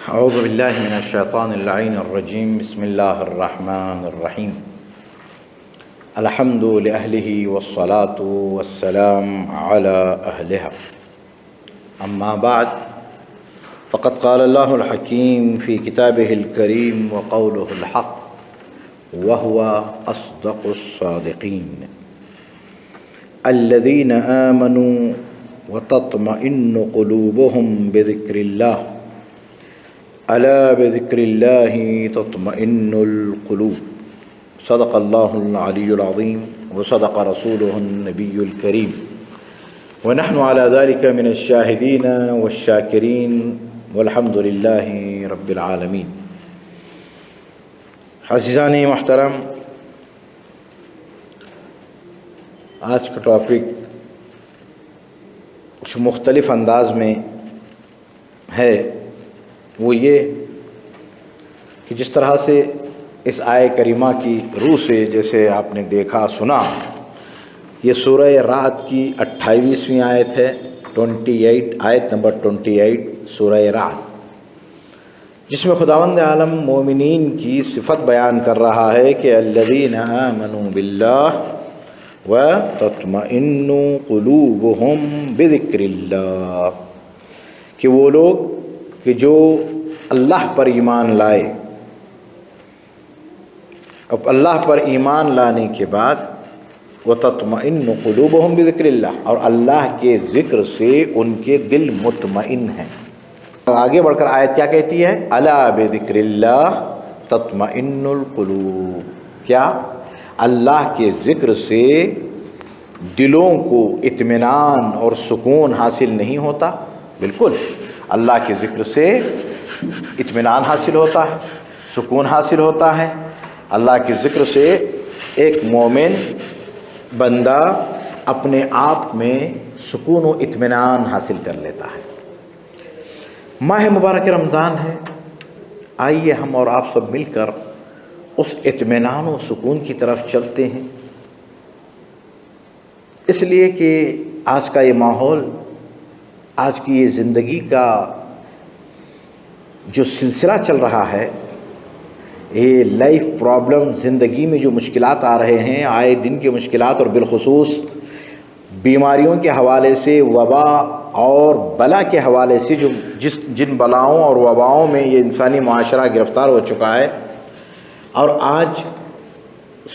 اعوذ باللہ من الشیطان اللعین الرجیم بسم اللہ الرحمن الرحیم الحمد لأہلہ والصلاة والسلام علی اہلہا اما بعد فقد قال اللہ الحکیم فی کتابہ الکریم وقولہ الحق وهو اصدق الصادقین الذین آمنوا وتطمئن قلوبهم بذکر اللہ الا بذکر اللہ تطمئن القلوب صدق اللہ العلی العظیم وصدق رسولہ النبی الکریم ونحن على ذلك من الشاہدین والشاکرین والحمد للہ رب العالمین۔ عزیزان محترم، آج کا ٹاپک کچھ مختلف انداز میں ہے، وہ یہ کہ جس طرح سے اس آیہ کریمہ کی روح سے جیسے آپ نے دیکھا سنا، یہ سورہ رعد کی 28ویں آیت ہے، 28 آیت نمبر 28 سورہ رعد، جس میں خداوند عالم مومنین کی صفت بیان کر رہا ہے کہ الذین آمنوا باللہ وتطمئن قلوبہم بذکر اللہ، کہ وہ لوگ کہ جو اللہ پر ایمان لائے، اب اللہ پر ایمان لانے کے بعد وَتَطْمَئِنُّ قُلُوبُهُمْ بِذِكْرِ اللَّهِ، اور اللہ کے ذکر سے ان کے دل مطمئن ہیں۔ آگے بڑھ کر آیت کیا کہتی ہے؟ أَلَا بِذِكْرِ اللَّهِ تَطْمَئِنُّ الْقُلُوبُ، کیا اللہ کے ذکر سے دلوں کو اطمینان اور سکون حاصل نہیں ہوتا؟ بالکل، اللہ کے ذکر سے اطمینان حاصل ہوتا ہے، سکون حاصل ہوتا ہے۔ اللہ کے ذکر سے ایک مومن بندہ اپنے آپ میں سکون و اطمینان حاصل کر لیتا ہے۔ ماہ مبارک رمضان ہے، آئیے ہم اور آپ سب مل کر اس اطمینان و سکون کی طرف چلتے ہیں، اس لیے کہ آج کا یہ ماحول، آج کی یہ زندگی کا جو سلسلہ چل رہا ہے، یہ لائف پرابلم، زندگی میں جو مشکلات آ رہے ہیں، آئے دن کے مشکلات، اور بالخصوص بیماریوں کے حوالے سے، وبا اور بلا کے حوالے سے جن بلاؤں اور وباؤں میں یہ انسانی معاشرہ گرفتار ہو چکا ہے، اور آج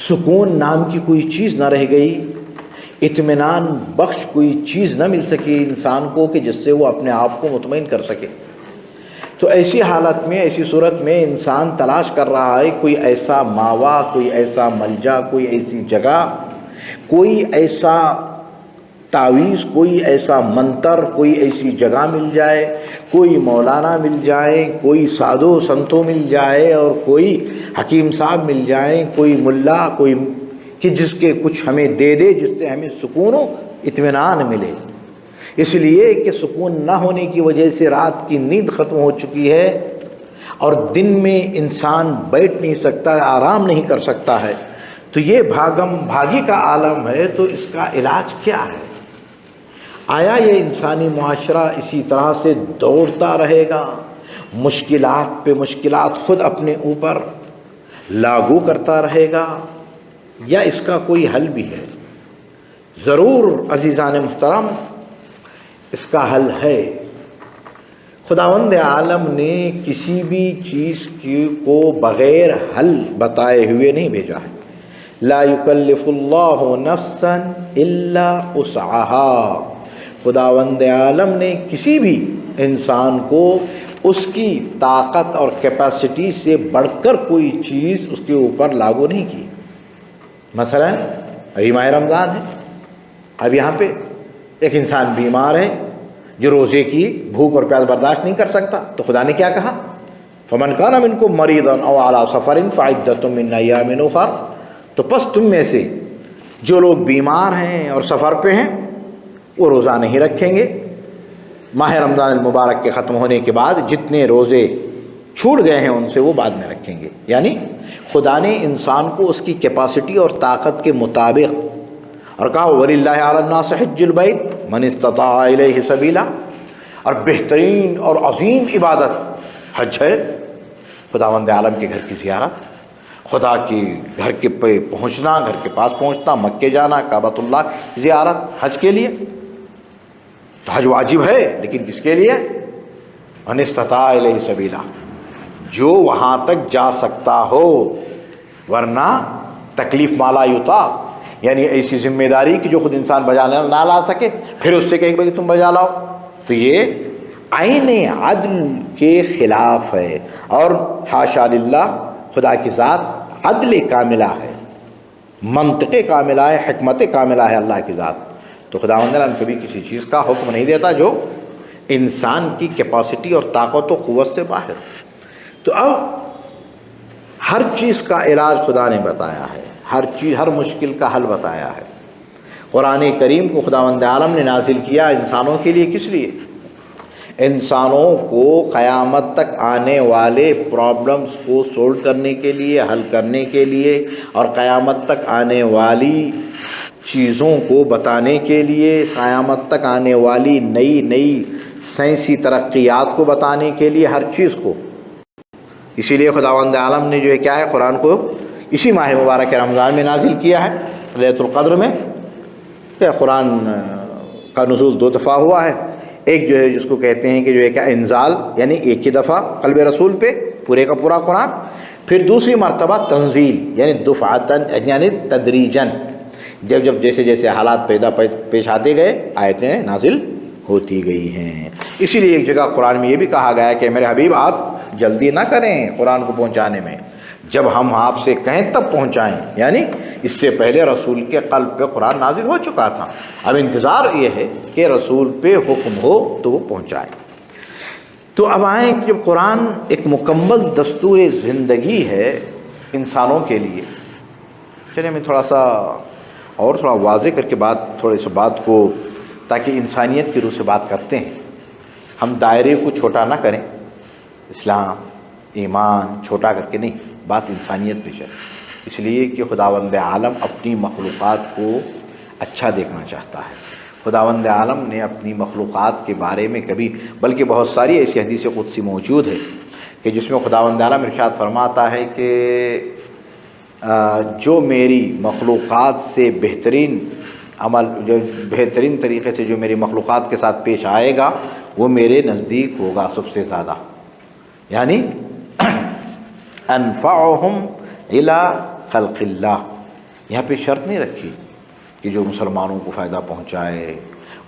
سکون نام کی کوئی چیز نہ رہ گئی، اطمینان بخش کوئی چیز نہ مل سکی انسان کو کہ جس سے وہ اپنے آپ کو مطمئن کر سکے۔ تو ایسی حالت میں، ایسی صورت میں انسان تلاش کر رہا ہے کوئی ایسا ماوا، کوئی ایسا ملجا، کوئی ایسی جگہ، کوئی ایسا تعویذ، کوئی ایسا منتر، کوئی ایسی جگہ مل جائے، کوئی مولانا مل جائے، کوئی سادھو سنتوں مل جائے، اور کوئی حکیم صاحب مل جائیں، کوئی ملا، کوئی کہ جس کے کچھ ہمیں دے دے، جس سے ہمیں سکون و اطمینان ملے۔ اس لیے کہ سکون نہ ہونے کی وجہ سے رات کی نیند ختم ہو چکی ہے، اور دن میں انسان بیٹھ نہیں سکتا، آرام نہیں کر سکتا ہے۔ تو یہ بھاگم بھاگی کا عالم ہے، تو اس کا علاج کیا ہے؟ آیا یہ انسانی معاشرہ اسی طرح سے دوڑتا رہے گا، مشکلات پہ مشکلات خود اپنے اوپر لاگو کرتا رہے گا، یا اس کا کوئی حل بھی ہے؟ ضرور عزیزان محترم، اس کا حل ہے۔ خداوند عالم نے کسی بھی چیز کو بغیر حل بتائے ہوئے نہیں بھیجا ہے۔ لا یکلف اللہ نفسا الا وسعها، خداوند عالم نے کسی بھی انسان کو اس کی طاقت اور کیپیسٹی سے بڑھ کر کوئی چیز اس کے اوپر لاگو نہیں کی۔ مثلا ابھی ماہ رمضان ہے، اب یہاں پہ ایک انسان بیمار ہے جو روزے کی بھوک اور پیاس برداشت نہیں کر سکتا، تو خدا نے کیا کہا؟ فَمَنْ كَانَ مِنْكُمْ مَرِيضًا أَوْ عَلَىٰ سَفَرٍ فَعِدَّةٌ مِّنْ أَيَّامٍ أُخَرَ، تو پس تم میں سے جو لوگ بیمار ہیں اور سفر پہ ہیں وہ روزہ نہیں رکھیں گے۔ ماہ رمضان المبارک کے ختم ہونے کے بعد جتنے روزے چھوٹ گئے ہیں ان سے وہ بعد میں رکھیں گے۔ یعنی خدا نے انسان کو اس کی کیپیسٹی اور طاقت کے مطابق، اور کہا وَلِلَّهِ عَلَى النَّاسِ حِجُّ الْبَيْتِ مَنِ اسْتَطَاعَ إِلَيْهِ سَبِيلًا، اور بہترین اور عظیم عبادت حج ہے خداوند عالم کے گھر کی زیارت، خدا کی گھر کے پہ پہنچنا، گھر کے پاس پہنچنا، مکے جانا، کعبۃ اللہ زیارت حج کے لیے۔ تو حج واجب ہے، لیکن کس کے لیے؟ من استطاع الیہ سبیلا، جو وہاں تک جا سکتا ہو، ورنہ تکلیف مالا یطاق، یعنی ایسی ذمہ داری کہ جو خود انسان بجا نہ لا سکے، پھر اس سے کہے کہ تم بجا لاؤ، تو یہ عین عدل کے خلاف ہے۔ اور حاشا للہ، خدا کی ذات عدل کاملہ ہے، منطق کاملہ ہے، حکمت کاملہ ہے اللہ کی ذات۔ تو خداوند نے کبھی کسی چیز کا حکم نہیں دیتا جو انسان کی کیپیسٹی اور طاقت و قوت سے باہر۔ تو اب ہر چیز کا علاج خدا نے بتایا ہے، ہر چیز، ہر مشکل کا حل بتایا ہے۔ قرآن کریم کو خداوند عالم نے نازل کیا انسانوں کے لیے، کس لیے؟ انسانوں کو قیامت تک آنے والے پرابلمز کو سولو کرنے کے لیے، حل کرنے کے لیے، اور قیامت تک آنے والی چیزوں کو بتانے کے لیے، قیامت تک آنے والی نئی نئی سائنسی ترقیات کو بتانے کے لیے، ہر چیز کو۔ اسی لیے خداوند عالم نے جو ہے کیا ہے، قرآن کو اسی ماہ مبارک رمضان میں نازل کیا ہے، لیلۃ القدر میں۔ قرآن کا نزول 2 دفعہ ہوا ہے، ایک جو ہے جس کو کہتے ہیں کہ جو ہے کیا انزال، یعنی ایک ہی دفعہ قلب رسول پہ پورے کا پورا قرآن، پھر دوسری مرتبہ تنزیل، یعنی دفعتاً، یعنی تدریجاً، جب جب جیسے جیسے حالات پیش آتے گئے آیتیں نازل ہوتی گئی ہیں۔ اسی لیے ایک جگہ قرآن میں یہ بھی کہا گیا ہے کہ میرے حبیب آپ جلدی نہ کریں قرآن کو پہنچانے میں، جب ہم آپ سے کہیں تب پہنچائیں، یعنی اس سے پہلے رسول کے قلب پہ قرآن نازل ہو چکا تھا، اب انتظار یہ ہے کہ رسول پہ حکم ہو تو وہ پہنچائے۔ تو اب آئیں کہ جب قرآن ایک مکمل دستور زندگی ہے انسانوں کے لیے، چلیے میں تھوڑا سا اور تھوڑا واضح کر کے تھوڑے سے بات کو، تاکہ انسانیت کی روح سے بات کرتے ہیں، ہم دائرے کو چھوٹا نہ کریں، اسلام ایمان چھوٹا کر کے نہیں، بات انسانیت پہ چلے، اس لیے کہ خداوند عالم اپنی مخلوقات کو اچھا دیکھنا چاہتا ہے۔ خداوند عالم نے اپنی مخلوقات کے بارے میں کبھی، بلکہ بہت ساری ایسی حدیث قدسی موجود ہے کہ جس میں خداوند عالم ارشاد فرماتا ہے کہ جو میری مخلوقات سے بہترین عمل، جو بہترین طریقے سے جو میری مخلوقات کے ساتھ پیش آئے گا، وہ میرے نزدیک ہوگا سب سے زیادہ، یعنی انفعہم الی خلق اللہ۔ یہاں پہ شرط نہیں رکھی کہ جو مسلمانوں کو فائدہ پہنچائے،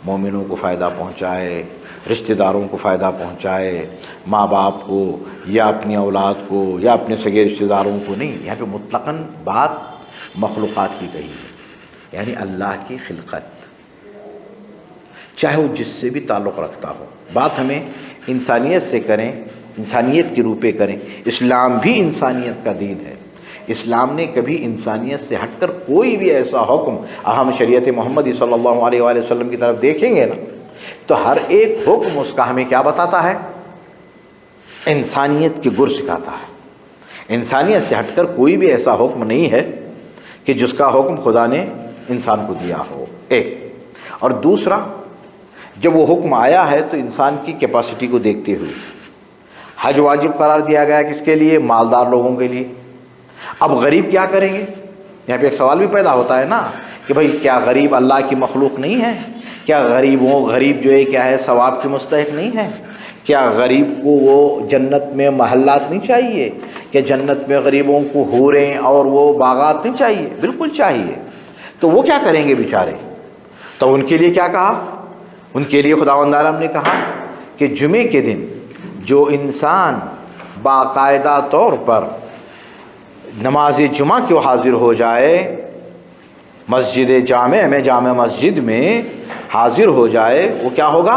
مومنوں کو فائدہ پہنچائے، رشتہ داروں کو فائدہ پہنچائے، ماں باپ کو یا اپنی اولاد کو یا اپنے سگے رشتہ داروں کو نہیں، یہاں پہ مطلقاً بات مخلوقات کی کہی ہے، یعنی اللہ کی خلقت، چاہے وہ جس سے بھی تعلق رکھتا ہو۔ بات ہمیں انسانیت سے کریں، انسانیت کے روپے کریں۔ اسلام بھی انسانیت کا دین ہے، اسلام نے کبھی انسانیت سے ہٹ کر کوئی بھی ایسا حکم، ہم شریعت محمدی صلی اللہ علیہ وآلہ وسلم کی طرف دیکھیں گے نا، تو ہر ایک حکم اس کا ہمیں کیا بتاتا ہے؟ انسانیت کی گر سکھاتا ہے۔ انسانیت سے ہٹ کر کوئی بھی ایسا حکم نہیں ہے کہ جس کا حکم خدا نے انسان کو دیا ہو، ایک۔ اور دوسرا، جب وہ حکم آیا ہے تو انسان کی کیپیسٹی کو دیکھتے ہوئے حج واجب قرار دیا گیا، کس کے لیے؟ مالدار لوگوں کے لیے۔ اب غریب کیا کریں گے؟ یہاں پہ ایک سوال بھی پیدا ہوتا ہے نا کہ بھائی کیا غریب اللہ کی مخلوق نہیں ہے؟ کیا غریب جو ہے کیا ہے ثواب کے مستحق نہیں ہے؟ کیا غریب کو وہ جنت میں محلات نہیں چاہیے؟ کیا جنت میں غریبوں کو حوریں اور وہ باغات نہیں چاہیے؟ بالکل چاہیے۔ تو وہ کیا کریں گے بیچارے؟ تو ان کے لیے کیا کہا؟ ان کے لیے خداوند عالم نے کہا کہ جمعے کے دن جو انسان باقاعدہ طور پر نماز جمعہ کو حاضر ہو جائے، مسجد جامع میں، جامع مسجد میں حاضر ہو جائے، وہ کیا ہوگا؟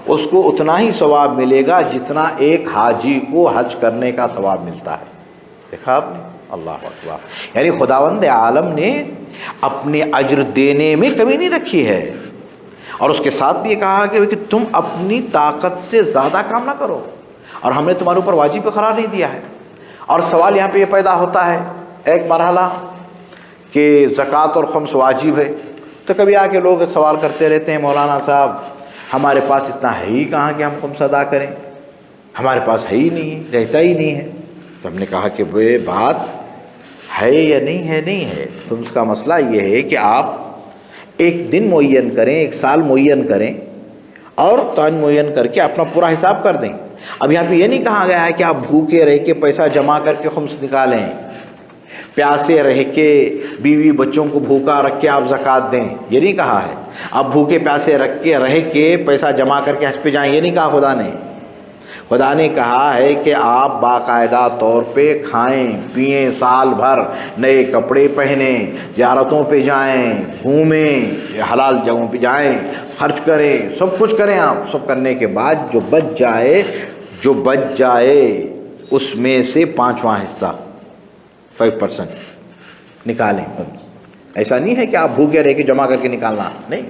اس کو اتنا ہی ثواب ملے گا جتنا ایک حاجی کو حج کرنے کا ثواب ملتا ہے۔ دیکھا آپ نے؟ اللہ اکبر۔ یعنی خداوند عالم نے اپنے اجر دینے میں کمی نہیں رکھی ہے، اور اس کے ساتھ بھی یہ کہا کہ تم اپنی طاقت سے زیادہ کام نہ کرو، اور ہم نے تمہارے اوپر واجب قرار نہیں دیا ہے۔ اور سوال یہاں پہ یہ پیدا ہوتا ہے ایک مرحلہ کہ زکوٰۃ اور خمس واجب ہے، تو کبھی آ کے لوگ سوال کرتے رہتے ہیں مولانا صاحب ہمارے پاس اتنا ہے ہی کہاں کہ ہم خمس ادا کریں، ہمارے پاس ہے ہی نہیں ہے، رہتا ہی نہیں ہے۔ تو ہم نے کہا کہ وہ بات ہے یا نہیں ہے، نہیں ہے، تو اس کا مسئلہ یہ ہے کہ آپ ایک دن معین کریں، ایک سال معین کریں اور تعین معین کر کے اپنا پورا حساب کر دیں۔ اب یہاں پہ یہ نہیں کہا گیا ہے کہ آپ بھوکے رہ کے پیسہ جمع کر کے خمس نکالیں، پیاسے رہ کے بیوی بچوں کو بھوکا رکھ کے آپ زکوٰۃ دیں، یہ نہیں کہا ہے۔ آپ بھوکے پیاسے رہ کے پیسہ جمع کر کے حج پہ جائیں، یہ نہیں کہا خدا نے۔ خدا نے کہا ہے کہ آپ باقاعدہ طور پہ کھائیں پئیں، سال بھر نئے کپڑے پہنیں، زیارتوں پہ جائیں، گھومیں، حلال جگہوں پہ جائیں، خرچ کریں، سب کچھ کریں۔ آپ سب کرنے کے بعد جو بچ جائے اس میں سے 5واں حصہ 5% نکالیں۔ ایسا نہیں ہے کہ آپ بھوکے رہ کے جمع کر کے نکالنا، نہیں۔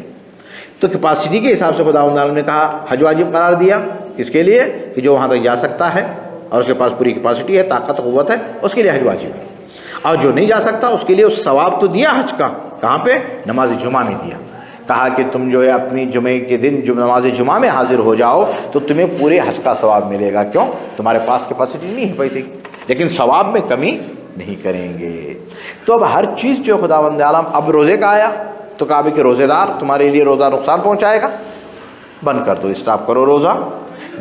تو کیپیسٹی کے حساب سے خداوند عالم نے کہا حج واجب قرار دیا، کس کے لیے؟ کہ جو وہاں تک جا سکتا ہے اور اس کے پاس پوری کیپیسٹی ہے، طاقت قوت ہے، اس کے لیے حج واجب ہے۔ اور جو نہیں جا سکتا اس کے لیے اس ثواب تو دیا حج کا، کہاں پہ؟ نماز جمعہ میں دیا۔ کہا کہ تم جو ہے اپنی جمعے کے دن جو نماز جمعہ میں حاضر ہو جاؤ تو تمہیں پورے حج کا ثواب ملے گا۔ کیوں؟ تمہارے پاس کیپیسٹی نہیں ہے پیسے کی، لیکن ثواب میں کمی نہیں کریں گے۔ تو اب ہر چیز جو خداوند عالم، اب روزے کا آیا تو کہا کہ روزے دار تمہارے لیے روزہ نقصان پہنچائے گا، بند کر دو، اسٹاپ کرو روزہ،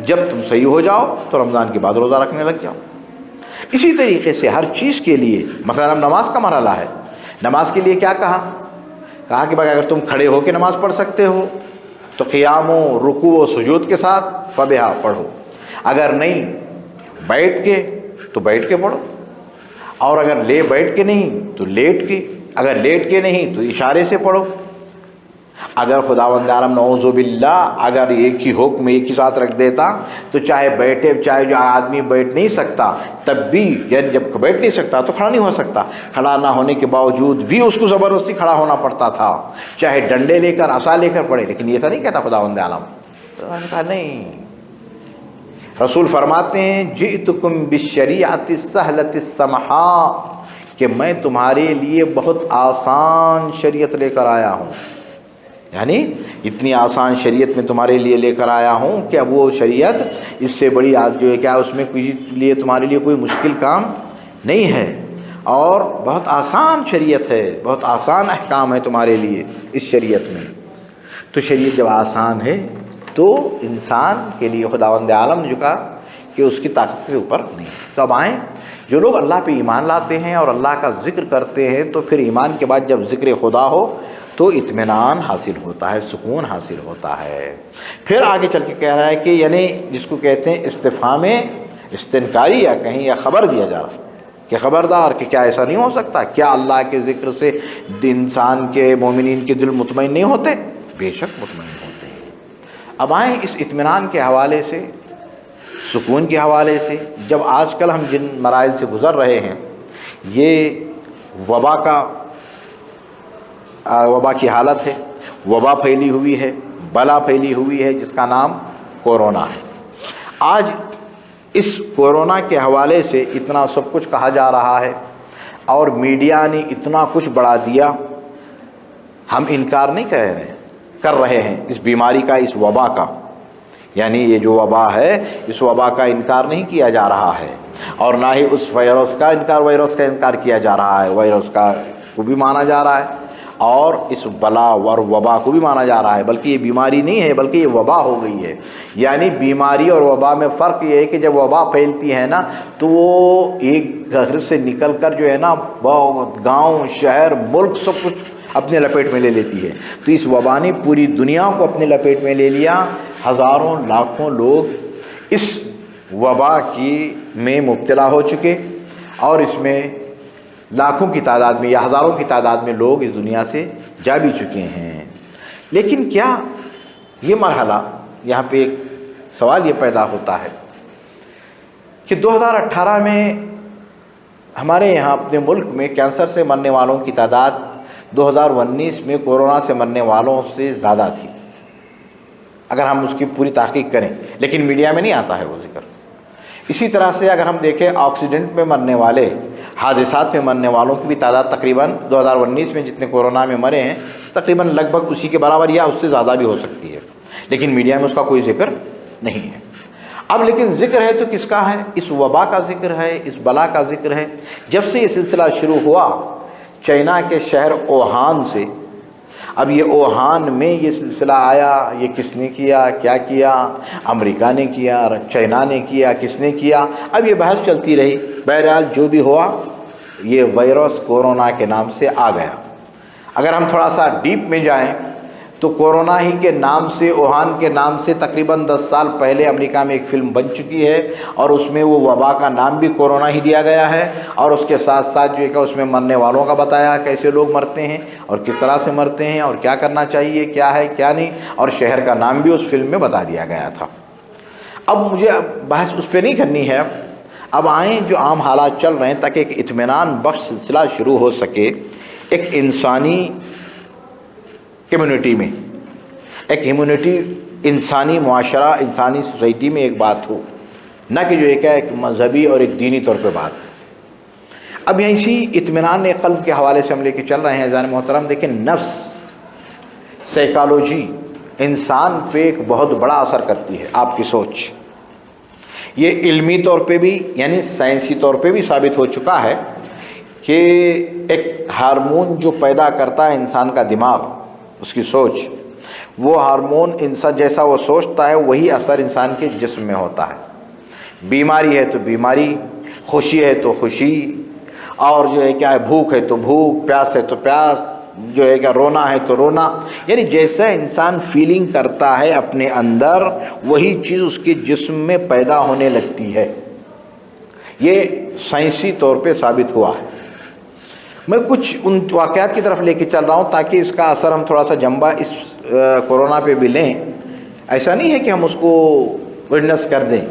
جب تم صحیح ہو جاؤ تو رمضان کے بعد روزہ رکھنے لگ جاؤ۔ اسی طریقے سے ہر چیز کے لیے، مثلا نماز کا مرحلہ ہے، نماز کے لیے کیا کہا کہ بھائی اگر تم کھڑے ہو کے نماز پڑھ سکتے ہو تو قیام و رکوع و سجود کے ساتھ فبہا پڑھو، اگر نہیں بیٹھ کے تو بیٹھ کے پڑھو، اور اگر بیٹھ کے نہیں تو لیٹ کے، اگر لیٹ کے نہیں تو اشارے سے پڑھو۔ اگر خداوند عالم نعوذ باللہ اگر ایک ہی حکم ایک ہی ساتھ رکھ دیتا تو چاہے جو آدمی بیٹھ نہیں سکتا تب بھی، یعنی جب بیٹھ نہیں سکتا تو کھڑا نہیں ہو سکتا، کھڑا نہ ہونے کے باوجود بھی اس کو زبردستی کھڑا ہونا پڑتا تھا، چاہے ڈنڈے لے کر عصا لے کر پڑھے، لیکن یہ تھا نہیں کہتا خداوند عالم۔ تو انہوں نے کہا نہیں، رسول فرماتے ہیں جئتکم بالشریعۃ السہلۃ السمحاء، کہ میں تمہارے لیے بہت آسان شریعت لے کر آیا ہوں، یعنی اتنی آسان شریعت میں تمہارے لیے لے کر آیا ہوں کہ اب وہ شریعت اس سے بڑی جو ہے کیا اس میں تمہارے لیے کوئی مشکل کام نہیں ہے، اور بہت آسان شریعت ہے، بہت آسان احکام ہے تمہارے لیے اس شریعت میں۔ تو شریعت جب آسان ہے تو انسان کے لیے خداوند عالم نے جو کہا کہ اس کی طاقت کے اوپر نہیں۔ تو اب آئیں، جو لوگ اللہ پہ ایمان لاتے ہیں اور اللہ کا ذکر کرتے ہیں تو پھر ایمان کے بعد جب ذکر خدا ہو تو اطمینان حاصل ہوتا ہے، سکون حاصل ہوتا ہے۔ پھر آگے چل کے کہہ رہا ہے کہ یعنی جس کو کہتے ہیں استفہام استنکاری، یا کہیں یا خبر دیا جا رہا کہ خبردار کہ کیا ایسا نہیں ہو سکتا؟ کیا اللہ کے ذکر سے انسان کے مومنین کے دل مطمئن نہیں ہوتے؟ بے شک مطمئن ہوتے ہیں۔ اب آئیں اس اطمینان کے حوالے سے، سکون کے حوالے سے، جب آج کل ہم جن مراحل سے گزر رہے ہیں، یہ وبا کی حالت ہے، وبا پھیلی ہوئی ہے، بلا پھیلی ہوئی ہے جس کا نام کورونا ہے۔ آج اس کورونا کے حوالے سے اتنا سب کچھ کہا جا رہا ہے اور میڈیا نے اتنا کچھ بڑھا دیا، ہم انکار نہیں کر رہے ہیں اس بیماری کا، اس وبا کا، یعنی یہ جو وبا ہے اس وبا کا انکار نہیں کیا جا رہا ہے، اور نہ ہی اس وائرس کا انکار کیا جا رہا ہے، وائرس کا کو بھی مانا جا رہا ہے اور اس بلا اور وبا کو بھی مانا جا رہا ہے، بلکہ یہ بیماری نہیں ہے بلکہ یہ وبا ہو گئی ہے۔ یعنی بیماری اور وبا میں فرق یہ ہے کہ جب وبا پھیلتی ہے نا تو وہ ایک گھر سے نکل کر جو ہے نا گاؤں، شہر، ملک سب کچھ اپنے لپیٹ میں لے لیتی ہے۔ تو اس وبا نے پوری دنیا کو اپنے لپیٹ میں لے لیا، ہزاروں لاکھوں لوگ اس وبا میں مبتلا ہو چکے، اور اس میں لاکھوں کی تعداد میں یا ہزاروں کی تعداد میں لوگ اس دنیا سے جا بھی چکے ہیں۔ لیکن کیا یہ مرحلہ، یہاں پہ ایک سوال یہ پیدا ہوتا ہے کہ 2018 میں ہمارے یہاں اپنے ملک میں کینسر سے مرنے والوں کی تعداد 2019 میں کورونا سے مرنے والوں سے زیادہ تھی، اگر ہم اس کی پوری تحقیق کریں، لیکن میڈیا میں نہیں آتا ہے وہ ذکر۔ اسی طرح سے اگر ہم دیکھیں ایکسیڈنٹ میں مرنے والے، حادثات میں مرنے والوں کی بھی تعداد تقریباً 2019 میں جتنے کورونا میں مرے ہیں تقریباً لگ بھگ اسی کے برابر یا اس سے زیادہ بھی ہو سکتی ہے، لیکن میڈیا میں اس کا کوئی ذکر نہیں ہے۔ اب لیکن ذکر ہے تو کس کا ہے؟ اس وبا کا ذکر ہے، اس بلا کا ذکر ہے۔ جب سے یہ سلسلہ شروع ہوا چائنا کے شہر اوہان سے، اب یہ اوہان میں یہ سلسلہ آیا، یہ کس نے کیا، کیا کیا؟ امریکہ نے کیا، چائنا نے کیا، کس نے کیا؟ اب یہ بحث چلتی رہی۔ بہرحال جو بھی ہوا، یہ وائرس کورونا کے نام سے آ گیا۔ اگر ہم تھوڑا سا ڈیپ میں جائیں تو کورونا ہی کے نام سے، اوہان کے نام سے تقریباً 10 سال پہلے امریکہ میں ایک فلم بن چکی ہے، اور اس میں وہ وبا کا نام بھی کورونا ہی دیا گیا ہے، اور اس کے ساتھ ساتھ جو ہے کہ اس میں مرنے والوں کا بتایا کیسے لوگ مرتے ہیں اور کس طرح سے مرتے ہیں اور کیا کرنا چاہیے، کیا ہے کیا نہیں، اور شہر کا نام بھی اس فلم میں بتا دیا گیا تھا۔ اب مجھے بحث اس پہ نہیں کرنی ہے، اب آئیں جو عام حالات چل رہے ہیں تاکہ ایک اطمینان بخش سلسلہ شروع ہو سکے۔ ایک انسانی کمیونٹی میں، ایک ہیومنٹی، انسانی معاشرہ، انسانی سوسائٹی میں ایک بات ہو، نہ کہ جو ایک مذہبی اور ایک دینی طور پہ بات۔ اب یہاں اسی اطمینان قلب کے حوالے سے ہم لے کے چل رہے ہیں عزیزان محترم۔ دیکھیں، نفس، سائیکالوجی انسان پہ ایک بہت بڑا اثر کرتی ہے، آپ کی سوچ۔ یہ علمی طور پہ بھی، یعنی سائنسی طور پہ بھی ثابت ہو چکا ہے کہ ایک ہارمون جو پیدا کرتا ہے انسان کا دماغ، اس کی سوچ، وہ ہارمون انسان جیسا وہ سوچتا ہے وہی اثر انسان کے جسم میں ہوتا ہے۔ بیماری ہے تو بیماری، خوشی ہے تو خوشی، اور جو ہے کیا ہے، بھوک ہے تو بھوک، پیاس ہے تو پیاس، جو ہے کہ رونا ہے تو رونا، یعنی جیسا انسان فیلنگ کرتا ہے اپنے اندر وہی چیز اس کے جسم میں پیدا ہونے لگتی ہے۔ یہ سائنسی طور پہ ثابت ہوا ہے۔ میں کچھ ان واقعات کی طرف لے کے چل رہا ہوں تاکہ اس کا اثر ہم تھوڑا سا جنبہ اس کورونا پہ بھی لیں۔ ایسا نہیں ہے کہ ہم اس کو وٹنس کر دیں،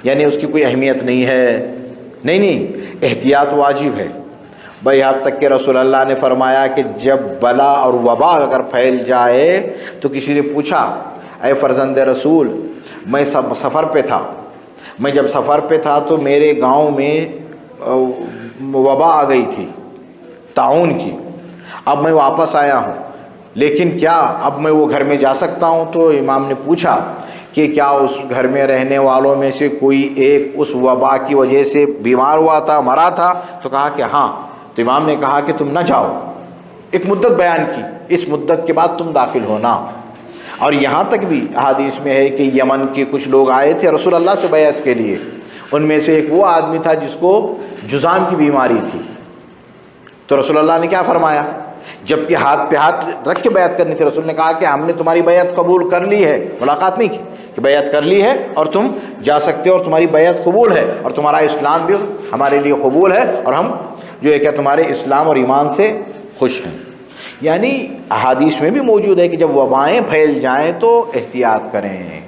یعنی اس کی کوئی اہمیت نہیں ہے، نہیں، احتیاط واجب ہے بھائی۔ یہاں تک کہ رسول اللہ نے فرمایا کہ جب بلا اور وبا اگر پھیل جائے تو کسی نے پوچھا، اے فرزند رسول، میں سفر پہ تھا، میں جب سفر پہ تھا تو میرے گاؤں میں وبا آ گئی تھی، طاعون کی، اب میں واپس آیا ہوں، لیکن کیا اب میں وہ گھر میں جا سکتا ہوں؟ تو امام نے پوچھا کہ کیا اس گھر میں رہنے والوں میں سے کوئی ایک اس وبا کی وجہ سے بیمار ہوا تھا، مرا تھا؟ تو کہا کہ ہاں۔ تو امام نے کہا کہ تم نہ جاؤ، ایک مدت بیان کی، اس مدت کے بعد تم داخل ہونا۔ اور یہاں تک بھی احادیث میں ہے کہ یمن کے کچھ لوگ آئے تھے رسول اللہ سے بیعت کے لیے، ان میں سے ایک وہ آدمی تھا جس کو جذام کی بیماری تھی۔ تو رسول اللہ نے کیا فرمایا؟ جبکہ ہاتھ پہ ہاتھ رکھ کے بیعت کرنی تھی، رسول نے کہا کہ ہم نے تمہاری بیعت قبول کر لی ہے، ملاقات نہیں کی، کہ بیعت کر لی ہے اور تم جا سکتے ہو، اور تمہاری بیعت قبول ہے، اور تمہارا اسلام بھی ہمارے لیے قبول ہے، اور ہم جو ہے کہ تمہارے اسلام اور ایمان سے خوش ہیں۔ یعنی احادیث میں بھی موجود ہے کہ جب وبائیں پھیل جائیں تو احتیاط کریں،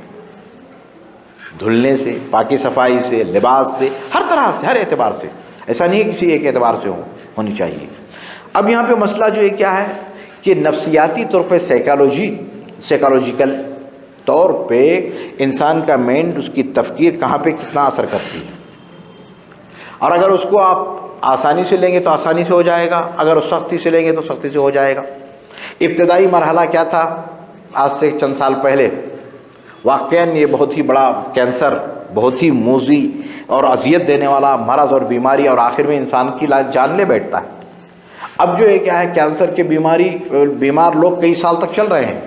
دھلنے سے، پاکی صفائی سے، لباس سے، ہر طرح سے، ہر اعتبار سے، ایسا نہیں ہے کسی ایک اعتبار سے ہونی چاہیے۔ اب یہاں پہ مسئلہ جو ہے کیا ہے کہ نفسیاتی طور پہ سائیکالوجیکل طور پہ انسان کا مائنڈ، اس کی تفکیر کہاں پہ کتنا اثر کرتی ہے، اور اگر اس کو آپ آسانی سے لیں گے تو آسانی سے ہو جائے گا، اگر اس سختی سے لیں گے تو سختی سے ہو جائے گا۔ ابتدائی مرحلہ کیا تھا؟ آج سے چند سال پہلے واقعاً یہ بہت ہی بڑا کینسر، بہت ہی موذی اور اذیت دینے والا مرض اور بیماری، اور آخر میں انسان کی جان لے بیٹھتا ہے۔ اب جو ہے کیا ہے، کینسر کی بیمار لوگ کئی سال تک چل رہے ہیں۔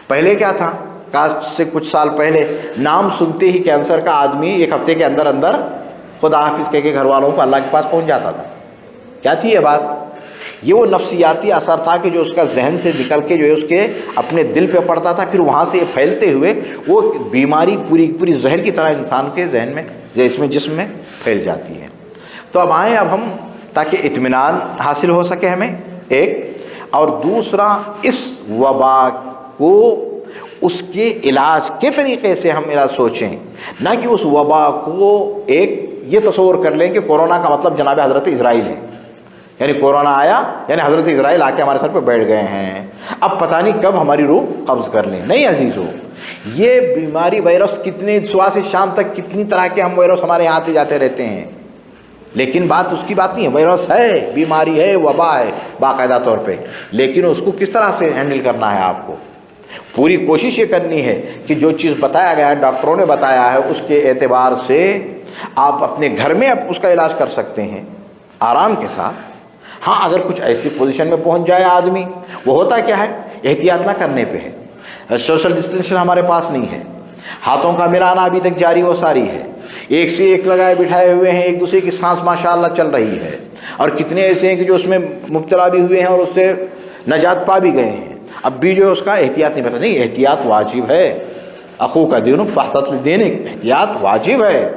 پہلے کیا تھا؟ کاسٹ سے کچھ سال پہلے نام سنتے ہی کینسر کا آدمی ایک ہفتے کے اندر اندر خدا حافظ کہہ کے گھر والوں کو اللہ کے پاس پہنچ جاتا تھا۔ کیا تھی یہ بات؟ یہ وہ نفسیاتی اثر تھا کہ جو اس کا ذہن سے نکل کے جو ہے اس کے اپنے دل پہ پڑتا تھا، پھر وہاں سے پھیلتے ہوئے وہ بیماری پوری زہر کی طرح انسان کے ذہن میں، جسم میں پھیل جاتی ہے۔ تو اب آئیں، اب ہم تاکہ اطمینان حاصل ہو سکے ہمیں ایک، اور دوسرا اس وبا کو اس کے علاج کے طریقے سے ہم سوچیں، نہ کہ اس وبا کو ایک یہ تصور کر لیں کہ کورونا کا مطلب جناب حضرت اسرائیل ہے، یعنی کورونا آیا یعنی حضرت اسرائیل آ کے ہمارے سر پہ بیٹھ گئے ہیں، اب پتہ نہیں کب ہماری روح قبض کر لیں۔ نہیں عزیزو، یہ بیماری وائرس کتنی صبح سے شام تک کتنی طرح کے ہم وائرس ہمارے یہاں آتے جاتے رہتے ہیں، لیکن بات اس کی بات نہیں ہے، وائرس ہے، بیماری ہے، وبا ہے باقاعدہ طور پہ، لیکن اس کو کس طرح سے ہینڈل کرنا ہے آپ کو۔ پوری کوشش یہ کرنی ہے کہ جو چیز بتایا گیا ہے، ڈاکٹروں نے بتایا ہے، اس کے اعتبار سے آپ اپنے گھر میں اس کا علاج کر سکتے ہیں آرام کے ساتھ۔ ہاں اگر کچھ ایسی پوزیشن میں پہنچ جائے آدمی، وہ ہوتا کیا ہے، احتیاط نہ کرنے پہ ہے۔ سوشل ڈسٹینس ہمارے پاس نہیں ہے، ہاتھوں کا ملانا ابھی تک جاری و ساری ہے، ایک سے ایک لگائے بٹھائے ہوئے ہیں، ایک دوسرے کی سانس ماشاءاللہ چل رہی ہے، اور کتنے ایسے ہیں کہ جو اس میں مبتلا بھی ہوئے ہیں اور اس سے نجات پا بھی گئے ہیں، اب بھی جو اس کا احتیاط نہیں پتا۔ نہیں، احتیاط واجب ہے، اخو کا دینک فاحتط لدینک، احتیاط واجب ہے۔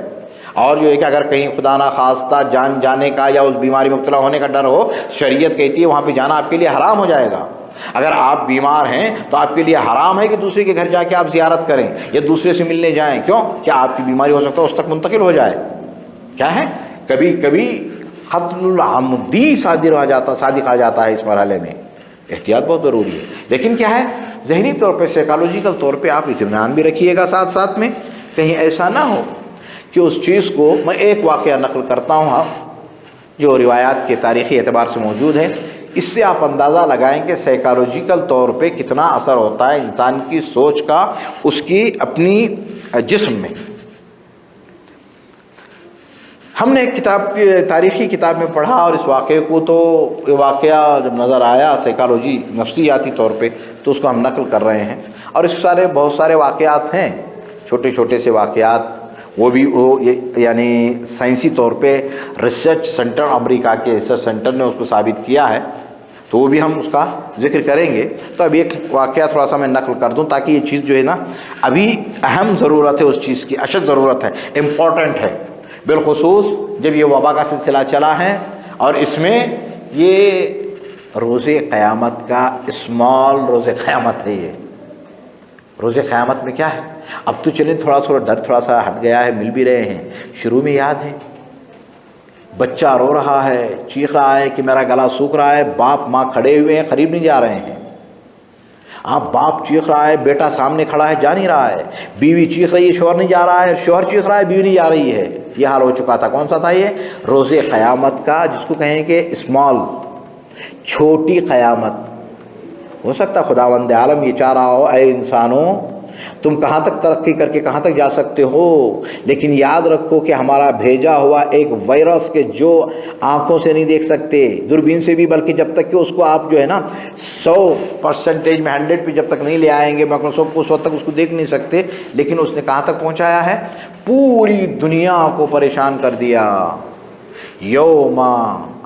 اور جو ہے کہ اگر کہیں خدا نہ خواستہ جان جانے کا یا اس بیماری میں مبتلا ہونے کا ڈر ہو، شریعت کہتی ہے وہاں پہ جانا آپ کے لیے حرام ہو جائے گا۔ اگر آپ بیمار ہیں تو آپ کے لیے حرام ہے کہ دوسرے کے گھر جا کے آپ زیارت کریں یا دوسرے سے ملنے جائیں۔ کیوں؟ کہ آپ کی بیماری ہو سکتا ہے اس تک منتقل ہو جائے۔ کیا ہے، کبھی کبھی قتل العمدی صادق آ جاتا ہے اس مرحلے میں، احتیاط بہت ضروری ہے۔ لیکن کیا ہے، ذہنی طور پہ، سائیکالوجیکل طور پہ آپ اطمینان بھی رکھیے گا ساتھ ساتھ میں، کہیں ایسا نہ ہو کہ اس چیز کو، میں ایک واقعہ نقل کرتا ہوں جو روایات کے تاریخی اعتبار سے موجود ہے، اس سے آپ اندازہ لگائیں کہ سائیکالوجیکل طور پہ کتنا اثر ہوتا ہے انسان کی سوچ کا اس کی اپنی جسم میں۔ ہم نے ایک کتاب، تاریخی کتاب میں پڑھا اور اس واقعے کو، تو یہ واقعہ جب نظر آیا سائیکالوجی نفسیاتی طور پہ، تو اس کو ہم نقل کر رہے ہیں۔ اور اس سارے بہت سارے واقعات ہیں، چھوٹے چھوٹے سے واقعات، وہ یعنی سائنسی طور پہ ریسرچ سینٹر، امریکہ کے ریسرچ سینٹر نے اس کو ثابت کیا ہے، تو وہ بھی ہم اس کا ذکر کریں گے۔ تو اب ایک واقعہ تھوڑا سا میں نقل کر دوں تاکہ یہ چیز جو ہے نا، ابھی اہم ضرورت ہے اس چیز کی، اشد ضرورت ہے، امپورٹنٹ ہے، بالخصوص جب یہ وبا کا سلسلہ چلا ہے اور اس میں یہ روز قیامت کا اسمال روز قیامت ہے۔ یہ روز قیامت میں کیا ہے، اب تو چلیں تھوڑا ڈر تھوڑا سا ہٹ گیا ہے، مل بھی رہے ہیں۔ شروع میں یاد ہے، بچہ رو رہا ہے، چیخ رہا ہے کہ میرا گلا سوکھ رہا ہے، باپ ماں کھڑے ہوئے ہیں، قریب نہیں جا رہے ہیں۔ باپ چیخ رہا ہے، بیٹا سامنے کھڑا ہے، جا نہیں رہا ہے۔ بیوی چیخ رہی ہے، شوہر نہیں جا رہا ہے، شوہر چیخ رہا ہے، بیوی نہیں جا رہی ہے۔ یہ حال ہو چکا تھا۔ کون سا تھا یہ؟ روز قیامت کا، جس کو کہیں کہ اسمال، چھوٹی قیامت۔ ہو سکتا خداوند عالم یہ چاہ رہا ہو، اے انسانوں تم کہاں تک ترقی کر کے کہاں تک جا سکتے ہو، لیکن یاد رکھو کہ ہمارا بھیجا ہوا ایک وائرس کے جو آنکھوں سے نہیں دیکھ سکتے، دوربین سے بھی، بلکہ جب تک کہ اس کو آپ جو ہے نا 100% میں 100 پہ جب تک نہیں لے آئیں گے، مائکروسکوپ کو، اس وقت تک اس کو دیکھ نہیں سکتے، لیکن اس نے کہاں تک پہنچایا ہے، پوری دنیا کو پریشان کر دیا۔ یوما،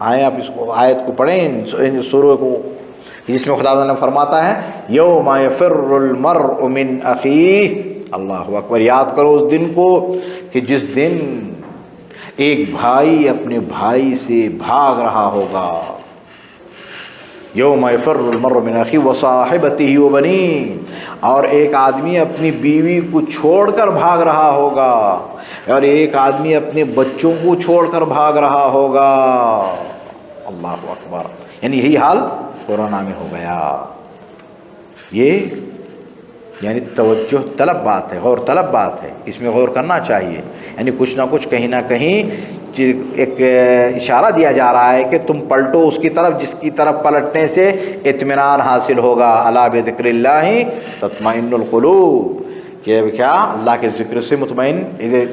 آئیں آپ اس کو آیت کو پڑھیں سورہ کو، جس میں خدا نے فرماتا ہے یوم یفر المرء من اخیہ، اللہ اکبر، یاد کرو اس دن کو کہ جس دن ایک بھائی اپنے بھائی سے بھاگ رہا ہوگا۔ یوم یفر المرء من اخیہ وصاحبتہ وبنیہ، اور ایک آدمی اپنی بیوی کو چھوڑ کر بھاگ رہا ہوگا، اور ایک آدمی اپنے بچوں کو چھوڑ کر بھاگ رہا ہوگا۔ اللہ اکبر، یعنی یہی حال کورونا میں ہو گیا۔ یہ یعنی توجہ طلب بات ہے، غور طلب بات ہے، اس میں غور کرنا چاہیے۔ یعنی کچھ نہ کچھ کہیں نہ کہیں ایک اشارہ دیا جا رہا ہے کہ تم پلٹو اس کی طرف جس کی طرف پلٹنے سے اطمینان حاصل ہوگا۔ الا بذکر اللہ تطمئن القلوب، کہ کیا اللہ کے ذکر سے مطمئن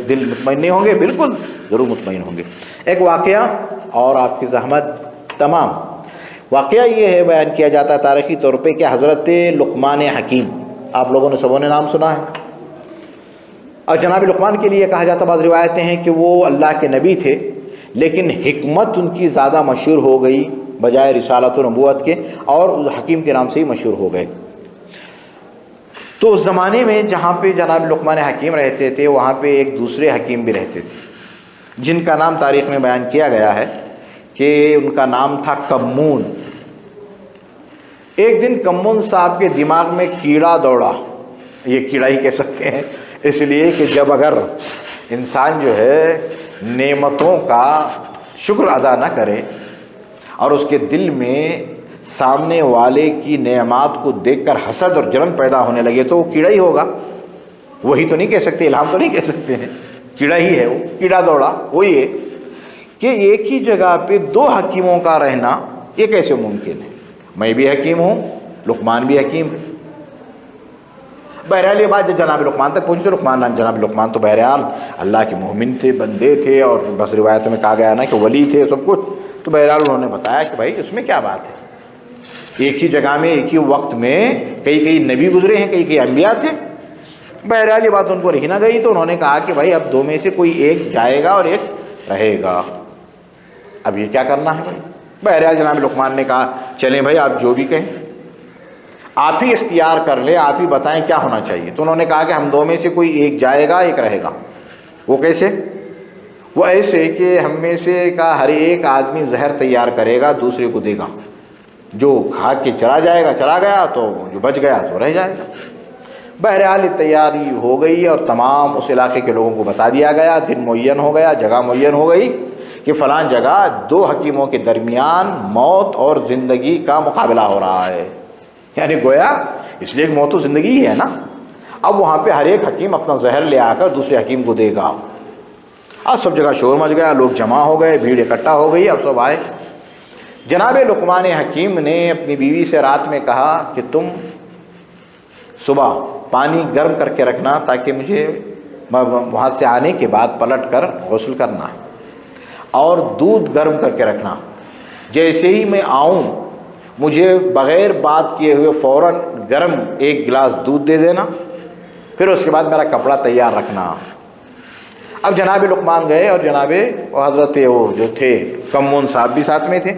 دل مطمئن نہیں ہوں گے؟ بالکل ضرور مطمئن ہوں گے۔ ایک واقعہ اور آپ کی زحمت تمام۔ واقعہ یہ ہے، بیان کیا جاتا ہے تاریخی طور پہ کہ حضرت لقمان حکیم، آپ لوگوں نے سبوں نے نام سنا ہے، اور جناب لقمان کے لیے کہا جاتا، بعض روایتیں ہیں کہ وہ اللہ کے نبی تھے، لیکن حکمت ان کی زیادہ مشہور ہو گئی بجائے رسالت و نبوت کے، اور حکیم کے نام سے ہی مشہور ہو گئے۔ تو اس زمانے میں جہاں پہ جناب لقمان حکیم رہتے تھے، وہاں پہ ایک دوسرے حکیم بھی رہتے تھے، جن کا نام تاریخ میں بیان کیا گیا ہے کہ ان کا نام تھا کمون۔ ایک دن کمون صاحب کے دماغ میں کیڑا دوڑا، یہ کیڑا ہی کہہ سکتے ہیں، اس لیے کہ جب اگر انسان جو ہے نعمتوں کا شکر ادا نہ کرے اور اس کے دل میں سامنے والے کی نعمات کو دیکھ کر حسد اور جلن پیدا ہونے لگے تو وہ کیڑا ہی ہوگا۔ وہی تو نہیں کہہ سکتے، الہام تو نہیں کہہ سکتے ہیں، کیڑا ہی ہے وہ، کیڑا دوڑا۔ وہی ہے کہ ایک ہی جگہ پہ دو حکیموں کا رہنا یہ کیسے ممکن ہے؟ میں بھی حکیم ہوں، لقمان بھی حکیم ہے، بہرحال یہ بات جب جناب لقمان تک پہنچی تو جناب لقمان تو بہرحال اللہ کے مومن تھے، بندے تھے، اور بس روایتوں میں کہا گیا نا کہ ولی تھے سب کچھ، تو بہرحال انہوں نے بتایا کہ بھائی اس میں کیا بات ہے، ایک ہی جگہ میں ایک ہی وقت میں کئی نبی گزرے ہیں، کئی انبیاء تھے۔ بہرحال یہ بات ان کو رہی نہ گئی، تو انہوں نے کہا کہ بھائی اب دو میں سے کوئی ایک جائے گا اور ایک رہے گا، اب یہ کیا کرنا ہے بھائی۔ بہرحال جناب لقمان نے کہا چلیں بھائی آپ جو بھی کہیں، آپ ہی اختیار کر لیں، آپ ہی بتائیں کیا ہونا چاہیے۔ تو انہوں نے کہا کہ ہم دو میں سے کوئی ایک جائے گا ایک رہے گا۔ وہ کیسے؟ وہ ایسے کہ ہم میں سے کا ہر ایک آدمی زہر تیار کرے گا، دوسرے کو دے گا، جو کھا کے چلا جائے گا چلا گیا، تو جو بچ گیا تو رہ جائے گا۔ بہرحال یہ تیاری ہو گئی اور تمام اس علاقے کے لوگوں کو بتا دیا گیا، دن معین ہو گیا، جگہ معین ہو گئی کہ فلاں جگہ دو حکیموں کے درمیان موت اور زندگی کا مقابلہ ہو رہا ہے، یعنی گویا اس لیے موت و زندگی ہی ہے نا۔ اب وہاں پہ ہر ایک حکیم اپنا زہر لے آ کر دوسرے حکیم کو دے گا۔ اب سب جگہ شور مچ گیا، لوگ جمع ہو گئے، بھیڑ اکٹھا ہو گئی، اب سب آئے۔ جناب لقمان حکیم نے اپنی بیوی سے رات میں کہا کہ تم صبح پانی گرم کر کے رکھنا تاکہ مجھے وہاں سے آنے کے بعد پلٹ کر غسل کرنا ہے، اور دودھ گرم کر کے رکھنا، جیسے ہی میں آؤں مجھے بغیر بات کیے ہوئے فوراً گرم ایک گلاس دودھ دے دینا، پھر اس کے بعد میرا کپڑا تیار رکھنا۔ اب جناب لقمان گئے اور جناب حضرت وہ جو تھے کمون صاحب بھی ساتھ میں تھے،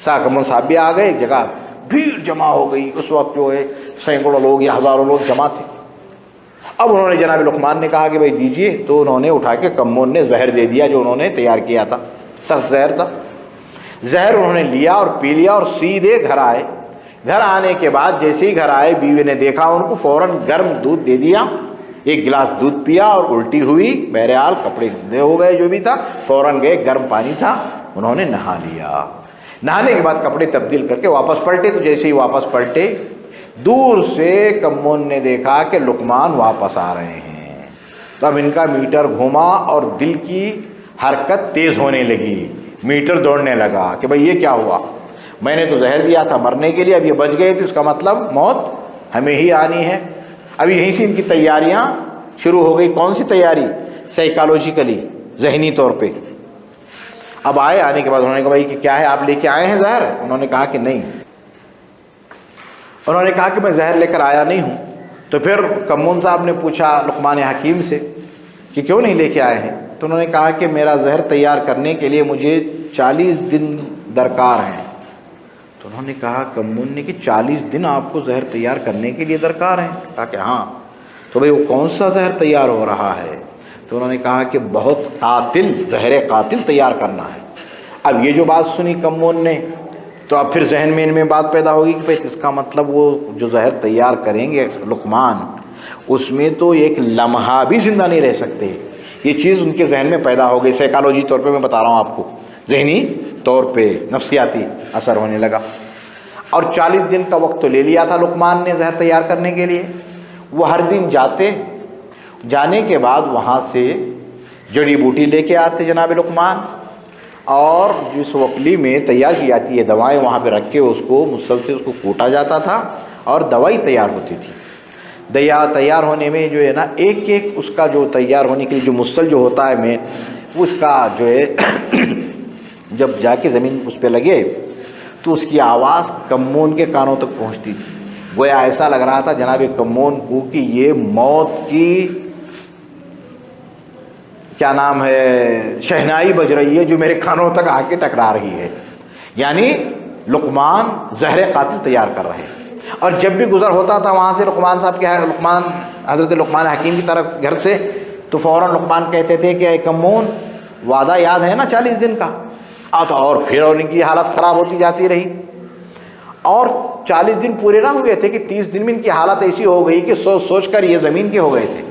کمون صاحب بھی آ گئے، ایک جگہ بھیڑ جمع ہو گئی، اس وقت جو ہے سینکڑوں لوگ یا ہزاروں لوگ جمع تھے۔ اب انہوں نے جناب لقمان نے کہا کہ بھائی دیجئے، تو انہوں نے اٹھا کے کمون نے زہر دے دیا جو انہوں نے تیار کیا تھا، سخت زہر تھا۔ زہر انہوں نے لیا اور پی لیا اور سیدھے گھر آئے۔ گھر آنے کے بعد جیسے ہی گھر آئے بیوی نے دیکھا ان کو، فوراً گرم دودھ دے دیا، ایک گلاس دودھ پیا اور الٹی ہوئی، بہرحال کپڑے گندے ہو گئے، جو بھی تھا فوراً گئے، گرم پانی تھا، انہوں نے نہا لیا۔ نہانے کے بعد کپڑے تبدیل کر کے واپس پلٹے، تو جیسے ہی واپس پلٹے دور سے کمون نے دیکھا کہ لقمان واپس آ رہے ہیں۔ تب ان کا میٹر گھوما اور دل کی حرکت تیز ہونے لگی، میٹر دوڑنے لگا کہ بھئی یہ کیا ہوا، میں نے تو زہر دیا تھا مرنے کے لیے، اب یہ بچ گئے تو اس کا مطلب موت ہمیں ہی آنی ہے۔ اب یہیں سے ان کی تیاریاں شروع ہو گئی۔ کون سی تیاری؟ سائیکالوجیکلی، ذہنی طور پہ۔ اب آنے کے بعد انہوں نے کہا بھائی کہ کیا ہے، آپ لے کے آئے ہیں زہر؟ انہوں نے کہا کہ نہیں۔ انہوں نے کہا کہ میں زہر لے کر آیا نہیں ہوں۔ تو پھر کمون صاحب نے پوچھا لقمان حکیم سے کہ کیوں نہیں لے کے آئے ہیں؟ تو انہوں نے کہا کہ میرا زہر تیار کرنے کے لیے مجھے 40 دن درکار ہیں۔ تو انہوں نے کہا کمون نے کہ 40 دن آپ کو زہر تیار کرنے کے لیے درکار ہیں؟ کہا کہ ہاں۔ تو بھئی وہ کون سا زہر تیار ہو رہا ہے؟ تو انہوں نے کہا کہ بہت قاتل، زہر قاتل تیار کرنا ہے۔ اب یہ جو بات سنی کمون نے، تو اب پھر ذہن میں ان میں بات پیدا ہوگی کہ اس کا مطلب وہ جو زہر تیار کریں گے لقمان، اس میں تو ایک لمحہ بھی زندہ نہیں رہ سکتے۔ یہ چیز ان کے ذہن میں پیدا ہو گئی، سائیکالوجی طور پہ میں بتا رہا ہوں آپ کو، ذہنی طور پہ نفسیاتی اثر ہونے لگا۔ اور 40 دن کا وقت تو لے لیا تھا لقمان نے زہر تیار کرنے کے لیے۔ وہ ہر دن جانے کے بعد وہاں سے جڑی بوٹی لے کے آتے جناب لقمان، اور جس وکلی میں تیار کی جاتی ہے دوائیں، وہاں پہ رکھ کے اس کو مسلسل اس کو کوٹا جاتا تھا اور دوائی تیار ہوتی تھی۔ تیار ہونے میں جو ہے نا ایک ایک اس کا جو تیار ہونے کے لیے جو مسل جو ہوتا ہے میں وہ اس کا جو ہے جب جا کے زمین اس پہ لگے تو اس کی آواز کمون کے کانوں تک پہنچتی تھی، گویا ایسا لگ رہا تھا جناب کمون کو کہ یہ موت کی کیا نام ہے شہنائی بج رہی ہے جو میرے کانوں تک آ کے ٹکرا رہی ہے۔ یعنی لقمان زہر قاتل تیار کر رہے ہیں۔ اور جب بھی گزر ہوتا تھا وہاں سے لقمان صاحب کے حضرت لقمان حکیم کی طرف گھر سے، تو فوراً لقمان کہتے تھے کہ اے کمون وعدہ یاد ہے نا 40 دن کا؟ اور پھر ان کی حالت خراب ہوتی جاتی رہی، اور 40 دن پورے نہ ہوئے تھے کہ 30 دن میں ان کی حالت ایسی ہو گئی کہ سوچ سوچ کر یہ زمین کے ہو گئے تھے۔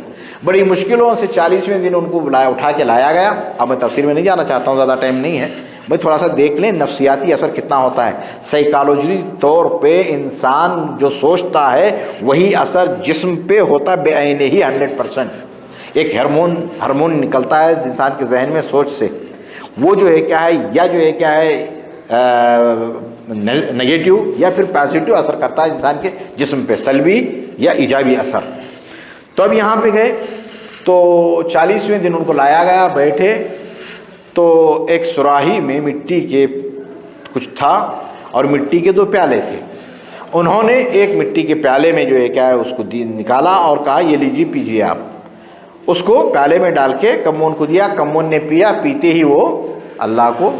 بڑی مشکلوں سے 40ویں دن ان کو اٹھا کے لایا گیا۔ اب میں تفصیل میں نہیں جانا چاہتا ہوں، زیادہ ٹائم نہیں ہے، بھائی تھوڑا سا دیکھ لیں نفسیاتی اثر کتنا ہوتا ہے۔ سائیکالوجی طور پہ انسان جو سوچتا ہے وہی اثر جسم پہ ہوتا ہے بے عینے ہی 100%۔ ایک ہارمون نکلتا ہے انسان کے ذہن میں سوچ سے، وہ جو ہے کیا ہے، یا جو ہے کیا ہے نگیٹو یا پھر پازیٹیو اثر کرتا ہے انسان کے جسم پہ، سلبی یا ایجابی اثر۔ تو اب یہاں پہ گئے تو 40ویں دن ان کو لایا گیا، بیٹھے تو ایک سراہی میں مٹی کے کچھ تھا اور مٹی کے 2 پیالے تھے. انہوں نے ایک مٹی کے پیالے میں جو ہے کیا ہے اس کو نکالا اور کہا یہ لیجیے پیجیے آپ. اس کو پیالے میں ڈال کے کمون کو دیا، کمون نے پیا، پیتے ہی وہ اللہ کو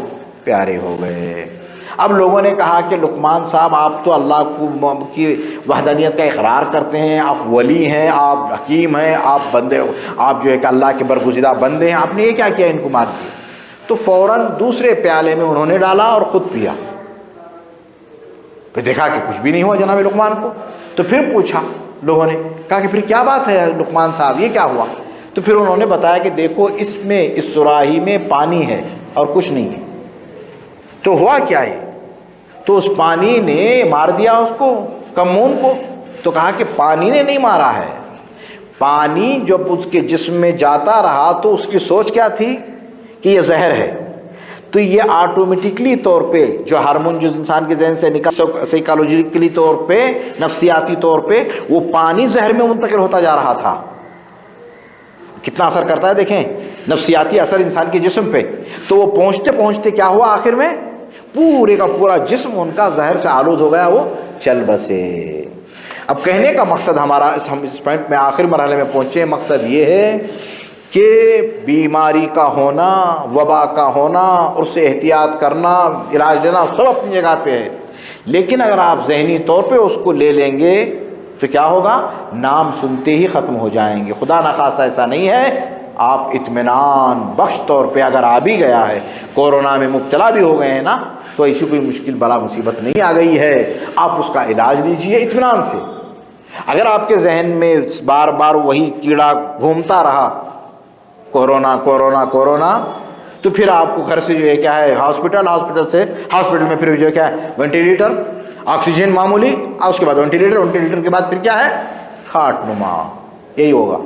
پیارے ہو گئے. اب لوگوں نے کہا کہ لقمان صاحب آپ تو اللہ کی وحدانیت کا اقرار کرتے ہیں، آپ ولی ہیں، آپ حکیم ہیں، آپ بندے، آپ جو ہے کہ اللہ کے برگزیدہ بندے ہیں، آپ نے یہ کیا کیا ان کو مار دیا؟ تو فوراً دوسرے پیالے میں انہوں نے ڈالا اور خود پیا. پھر دیکھا کہ کچھ بھی نہیں ہوا جناب لقمان کو. تو پھر پوچھا لوگوں نے، کہا کہ پھر کیا بات ہے لقمان صاحب، یہ کیا ہوا؟ تو پھر انہوں نے بتایا کہ دیکھو اس میں، اس سراہی میں پانی ہے اور کچھ نہیں ہے. تو ہوا کیا ہے؟ تو اس پانی نے مار دیا اس کو، کمون کو. تو کہا کہ پانی نے نہیں مارا ہے، پانی جب اس کے جسم میں جاتا رہا تو اس کی سوچ کیا تھی کہ یہ زہر ہے. تو یہ آٹومیٹکلی طور پہ جو ہارمون جو انسان کے ذہن سے نکل، سائیکالوجیکلی طور پہ، نفسیاتی طور پہ وہ پانی زہر میں منتقل ہوتا جا رہا تھا. کتنا اثر کرتا ہے دیکھیں نفسیاتی اثر انسان کے جسم پہ. تو وہ پہنچتے پہنچتے کیا ہوا، آخر میں پورے کا پورا جسم ان کا زہر سے آلود ہو گیا، وہ چل بسے. اب کہنے کا مقصد ہمارا، ہم اس پوائنٹ میں آخر مرحلے میں پہنچے، مقصد یہ ہے کہ بیماری کا ہونا، وبا کا ہونا، اور اس سے احتیاط کرنا، علاج لینا سب اپنی جگہ پہ ہے. لیکن اگر آپ ذہنی طور پہ اس کو لے لیں گے تو کیا ہوگا، نام سنتے ہی ختم ہو جائیں گے. خدا نخواستہ ایسا نہیں ہے. آپ اطمینان بخش طور پہ اگر آ بھی گیا ہے، کورونا میں مبتلا بھی ہو گئے ہیں نا، تو ایسی کوئی مشکل بلا مصیبت نہیں آ گئی ہے. آپ اس کا علاج لیجئے اطمینان سے. اگر آپ کے ذہن میں بار بار وہی کیڑا گھومتا رہا، کورونا کورونا کورونا، تو پھر آپ کو گھر سے جو ہے کیا ہے ہاسپٹل، ہاسپٹل میں پھر جو ہے کیا ہے وینٹیلیٹر، آکسیجن معمولی، اور اس کے بعد وینٹیلیٹر کے بعد پھر کیا ہے کھاٹ نما. یہی ہوگا.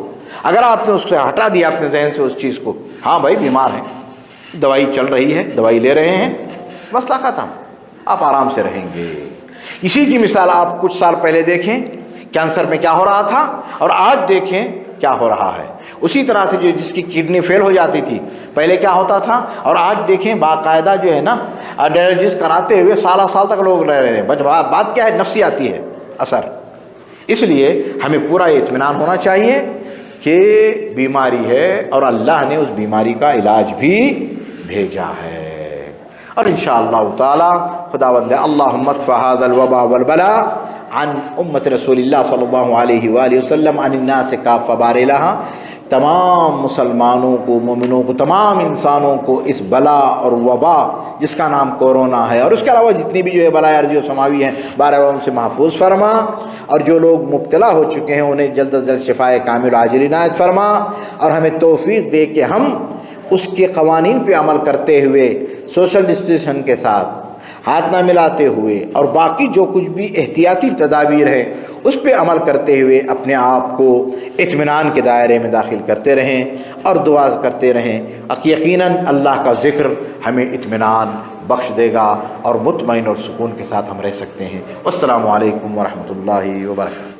اگر آپ نے اس سے ہٹا دیا اپنے ذہن سے اس چیز کو، ہاں بھائی بیمار ہیں، دوائی چل رہی ہے، دوائی لے رہے ہیں، مسئلہ ختم، آپ آرام سے رہیں گے. اسی کی مثال آپ کچھ سال پہلے دیکھیں کینسر میں کیا ہو رہا تھا، اور آج دیکھیں کیا ہو رہا ہے. اسی طرح سے جو جس کی کڈنی فیل ہو جاتی تھی پہلے کیا ہوتا تھا، اور آج دیکھیں باقاعدہ جو ہے نا ڈائلسس کراتے ہوئے سال تک لوگ رہ رہے ہیں. بات کیا ہے، نفسیاتی ہے اثر. اس لیے ہمیں پورا اطمینان ہونا چاہیے کہ بیماری ہے اور اللہ نے اس بیماری کا علاج بھی بھیجا ہے. اور انشاءاللہ تعالی خداوند اللہم ادفع ھذا الوباء والبلاء عن امت رسول اللہ صلی اللہ علیہ وآلہ وسلم عن الناس کافہ. بار الہ تمام مسلمانوں کو، مومنوں کو، تمام انسانوں کو اس بلا اور وبا جس کا نام کورونا ہے، اور اس کے علاوہ جتنی بھی جو ہے بلائے ارضی و سماوی ہیں، بارہ ان سے محفوظ فرما. اور جو لوگ مبتلا ہو چکے ہیں انہیں جلد از جلد شفائے کامل عاجل عنایت فرما، اور ہمیں توفیق دے کہ ہم اس کے قوانین پہ عمل کرتے ہوئے، سوشل ڈسٹینسنگ کے ساتھ، ہاتھ نہ ملاتے ہوئے، اور باقی جو کچھ بھی احتیاطی تدابیر ہیں اس پہ عمل کرتے ہوئے اپنے آپ کو اطمینان کے دائرے میں داخل کرتے رہیں اور دعا کرتے رہیں. یقیناً اللہ کا ذکر ہمیں اطمینان بخش دے گا اور مطمئن اور سکون کے ساتھ ہم رہ سکتے ہیں. السلام علیکم ورحمۃ اللہ وبرکاتہ.